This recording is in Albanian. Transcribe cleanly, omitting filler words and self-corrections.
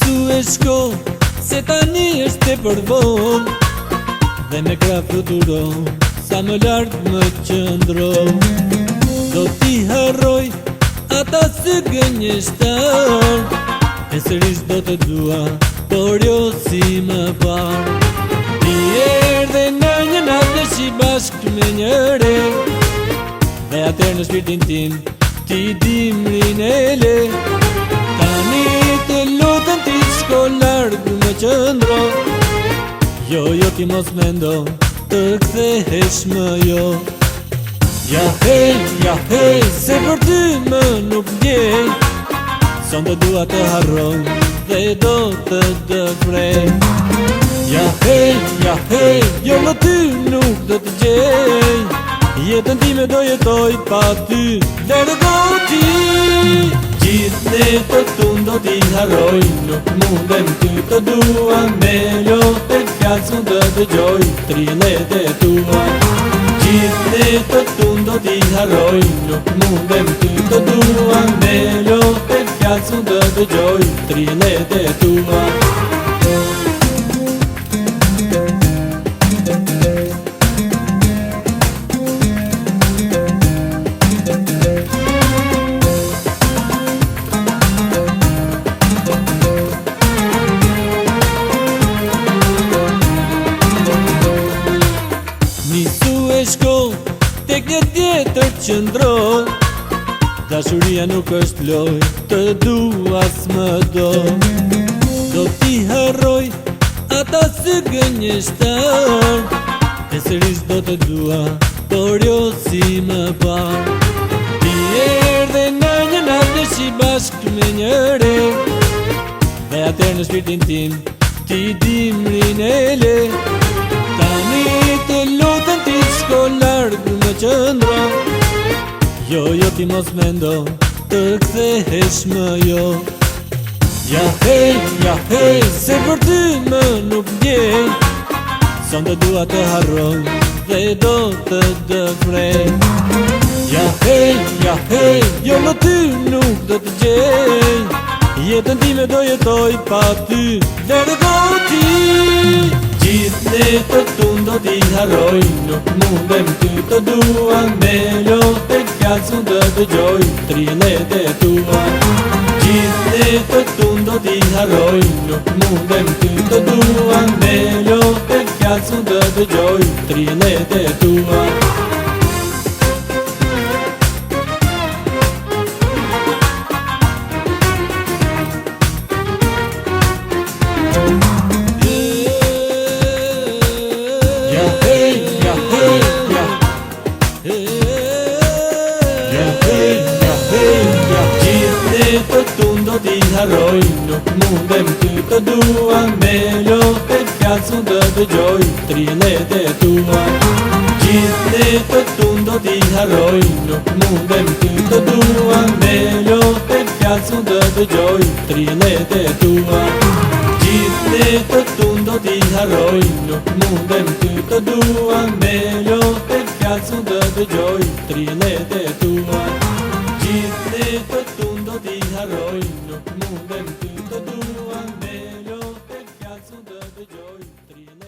Nisu e shkollë, se tani është e përvonë, dhe me krah fluturon, sa më lartë më qëndron. Do t'i harroj ata sy gënjeshtar, e sërish do të dua, por jo si më parë. Ti erdhe në një natë shi bashkë me njëre, dhe atër në shpirtin tim ti dimrin e le. Tani të lutem ti shko larg më qëndro, jo ti mos mendo të kthehesh më jo. Ja hej, se për ty më nuk vjen, son të dua të harroj dhe do të dëvrej. Ja hej, jo më ty nuk do të gjej, jetën time do jetoj pa ty, dërgo ti. Gjithë netët tun do t'i harroj, nuk mundem ty të dua, me lotë e fjallë s'un të dëgjoj, trillet e tua. Gjithë netët tun do t'i harroj, nuk mundem ty të dua, me lotë e fjallë s'un të dëgjoj, trillet e tua. Nisu e shkollë, tek një tjetër qëndro, dashuria nuk është loj, të dua s'më do. Do t'i harroj ata sy gënjeshtar, e sërish do të dua, por jo si më parë. Ti erdhe në një natë shi bashkë me njëre, dhe atër në shpirtin tim ti dimrin e le. Tani të lutem ti shko larg më qëndro, jo ti mos mendo të kthehesh më jo. Ja hej, se për ty më nuk vjen, son të dua të harroj dhe do të dëvrej. Ja hej, jo më ty nuk do të gjej, jetën time do jetoj pa ty, dërgo ti. Gjithë netët tun do t'i harroj, nuk mundem ty të dua, me lotë e fjallë s'un të dëgjoj, trillet e tua. Gjithë netët tun do t'i harroj, nuk mundem ty të dua, me lotë e fjallë s'un të dëgjoj, trillet e tua. Gjithë netët tun do t'i harroj, nuk mundem ty të dua, me lotë e fjallë s'un të dëgjoj, trillet e tua. Gjithë netët tun do t'i harroj, nuk mundem ty të dua, me lotë e fjallë s'un të dëgjoj, trillet e tua. Gjithë netët tun do t'i harroj, nuk mundem ty të dua, me lotë e fjallë s'un të dëgjoj, trillet e tua. Gjithë netët tun do t'i harroj, nuk mundem ty të dua, me lotë e fjallë s'un të dëgjoj, trillet e tua.